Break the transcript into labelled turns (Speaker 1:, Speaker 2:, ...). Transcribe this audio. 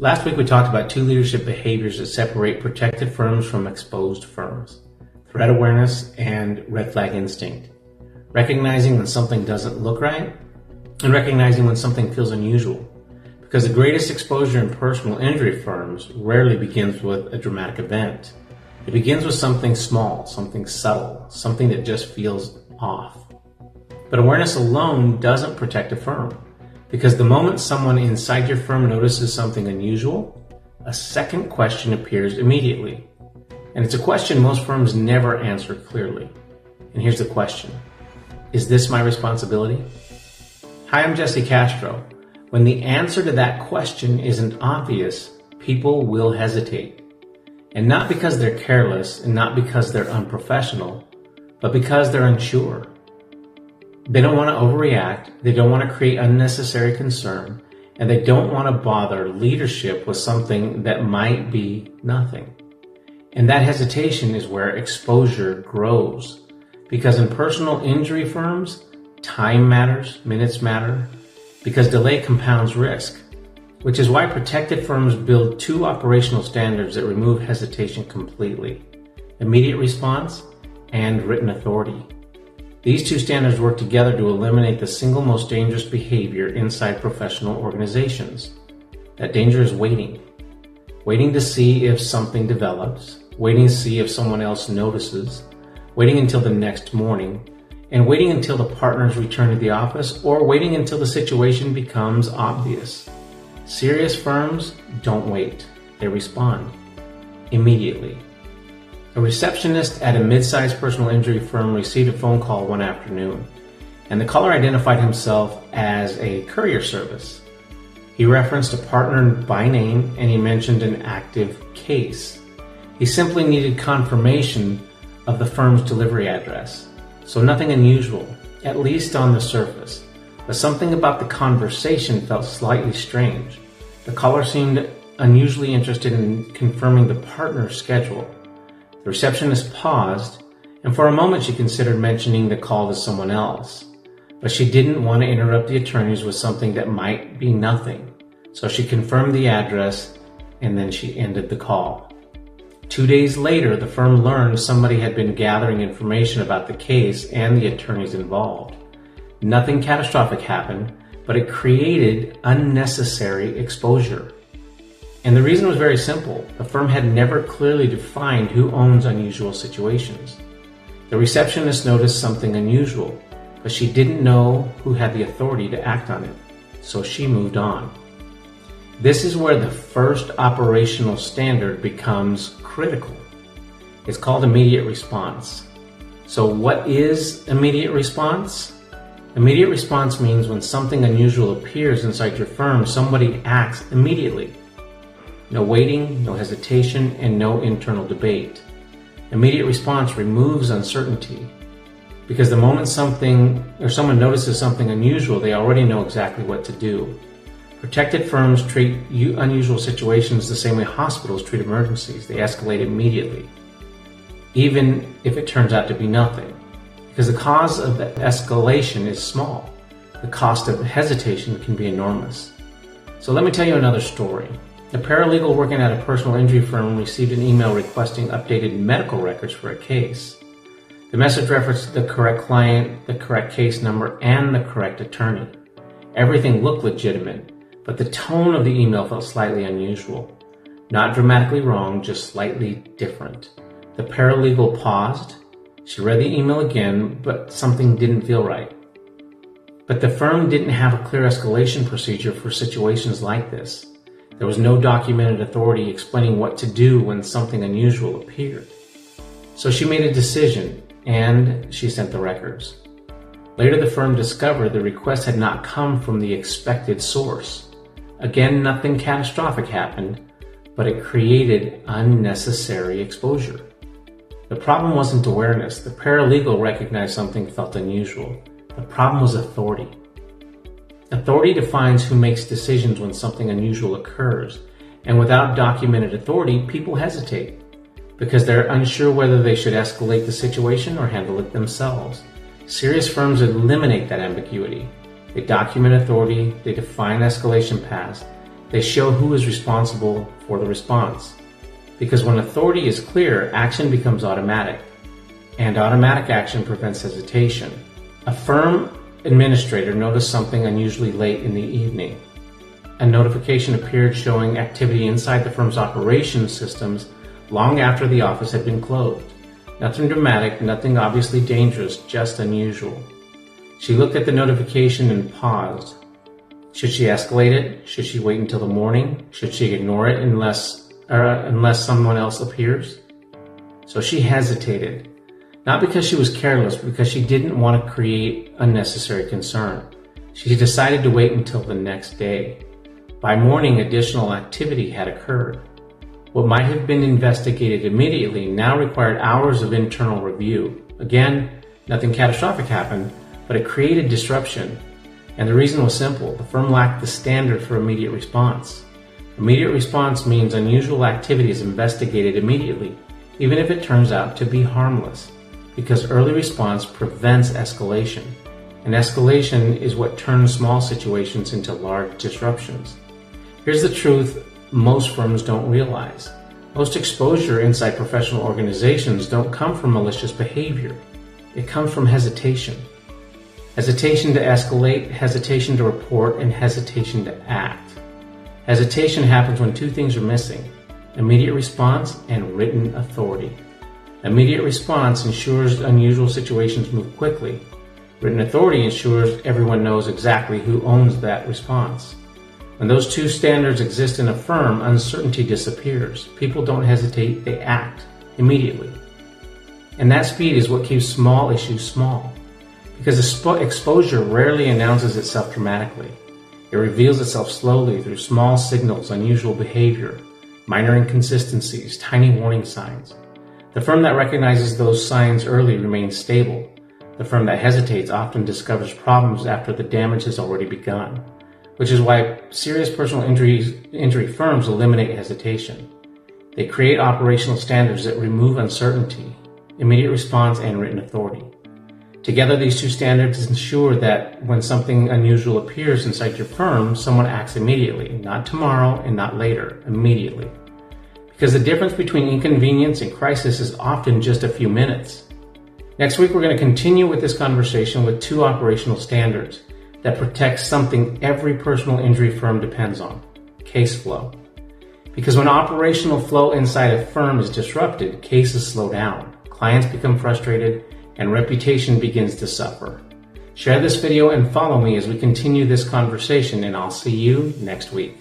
Speaker 1: Last week we talked about two leadership behaviors that separate protected firms from exposed firms: threat awareness and red flag instinct. Recognizing when something doesn't look right and recognizing when something feels unusual. Because the greatest exposure in personal injury firms rarely begins with a dramatic event. It begins with something small, something subtle, something that just feels off. But awareness alone doesn't protect a firm, because the moment someone inside your firm notices something unusual, a second question appears immediately. And it's a question most firms never answer clearly. And here's the question: is this my responsibility? Hi, I'm Jesse Castro. When the answer to that question isn't obvious, people will hesitate. And not because they're careless and not because they're unprofessional, but because they're unsure. They don't want to overreact, they don't want to create unnecessary concern, and they don't want to bother leadership with something that might be nothing. And that hesitation is where exposure grows. Because in personal injury firms, time matters, minutes matter, because delay compounds risk. Which is why protected firms build two operational standards that remove hesitation completely: immediate response and written authority. These two standards work together to eliminate the single most dangerous behavior inside professional organizations. That danger is waiting. Waiting to see if something develops, waiting to see if someone else notices, waiting until the next morning, and waiting until the partners return to the office, or waiting until the situation becomes obvious. Serious firms don't wait. They respond immediately. A receptionist at a mid-sized personal injury firm received a phone call one afternoon, and the caller identified himself as a courier service. He referenced a partner by name, and he mentioned an active case. He simply needed confirmation of the firm's delivery address. So nothing unusual, at least on the surface. But something about the conversation felt slightly strange. The caller seemed unusually interested in confirming the partner's schedule. The receptionist paused, and for a moment she considered mentioning the call to someone else. But she didn't want to interrupt the attorneys with something that might be nothing. So she confirmed the address, and then she ended the call. 2 days later, the firm learned somebody had been gathering information about the case and the attorneys involved. Nothing catastrophic happened, but it created unnecessary exposure. And the reason was very simple. The firm had never clearly defined who owns unusual situations. The receptionist noticed something unusual, but she didn't know who had the authority to act on it, so she moved on. This is where the first operational standard becomes critical. It's called immediate response. So what is immediate response? Immediate response means when something unusual appears inside your firm, somebody acts immediately. No waiting, no hesitation, and no internal debate. Immediate response removes uncertainty, because the moment someone notices something unusual, they already know exactly what to do. Protected firms treat unusual situations the same way hospitals treat emergencies. They escalate immediately, even if it turns out to be nothing. Because the cause of the escalation is small. The cost of hesitation can be enormous. So let me tell you another story. A paralegal working at a personal injury firm received an email requesting updated medical records for a case. The message referenced the correct client, the correct case number, and the correct attorney. Everything looked legitimate, but the tone of the email felt slightly unusual. Not dramatically wrong, just slightly different. The paralegal paused. She read the email again, but something didn't feel right. But the firm didn't have a clear escalation procedure for situations like this. There was no documented authority explaining what to do when something unusual appeared. So she made a decision, and she sent the records. Later, the firm discovered the request had not come from the expected source. Again, nothing catastrophic happened, but it created unnecessary exposure. The problem wasn't awareness. The paralegal recognized something felt unusual. The problem was authority. Authority defines who makes decisions when something unusual occurs, and without documented authority, people hesitate because they're unsure whether they should escalate the situation or handle it themselves. Serious firms eliminate that ambiguity. They document authority, they define escalation paths, They show who is responsible for the response. Because when authority is clear, action becomes automatic, and automatic action prevents hesitation. A firm administrator noticed something unusually late in the evening. A notification appeared showing activity inside the firm's operations systems long after the office had been closed. Nothing dramatic, nothing obviously dangerous, just unusual. She looked at the notification and paused. Should she escalate it? Should she wait until the morning? Should she ignore it unless someone else appears? So she hesitated, not because she was careless, but because she didn't want to create unnecessary concern. She decided to wait until the next day. By morning, additional activity had occurred. What might have been investigated immediately now required hours of internal review. Again, nothing catastrophic happened, but it created disruption. And the reason was simple. The firm lacked the standard for immediate response. Immediate response means unusual activity is investigated immediately, even if it turns out to be harmless, because early response prevents escalation. And escalation is what turns small situations into large disruptions. Here's the truth most firms don't realize. Most exposure inside professional organizations don't come from malicious behavior. It comes from hesitation. Hesitation to escalate, hesitation to report, and hesitation to act. Hesitation happens when two things are missing: immediate response and written authority. Immediate response ensures unusual situations move quickly. Written authority ensures everyone knows exactly who owns that response. When those two standards exist in a firm, uncertainty disappears. People don't hesitate, they act immediately. And that speed is what keeps small issues small. Because exposure rarely announces itself dramatically. It reveals itself slowly through small signals, unusual behavior, minor inconsistencies, tiny warning signs. The firm that recognizes those signs early remains stable. The firm that hesitates often discovers problems after the damage has already begun, which is why serious personal injury firms eliminate hesitation. They create operational standards that remove uncertainty, immediate response, and written authority. Together, these two standards ensure that when something unusual appears inside your firm, someone acts immediately, not tomorrow and not later, immediately. Because the difference between inconvenience and crisis is often just a few minutes. Next week, we're going to continue with this conversation with two operational standards that protect something every personal injury firm depends on: case flow. Because when operational flow inside a firm is disrupted, cases slow down, clients become frustrated, and reputation begins to suffer. Share this video and follow me as we continue this conversation, and I'll see you next week.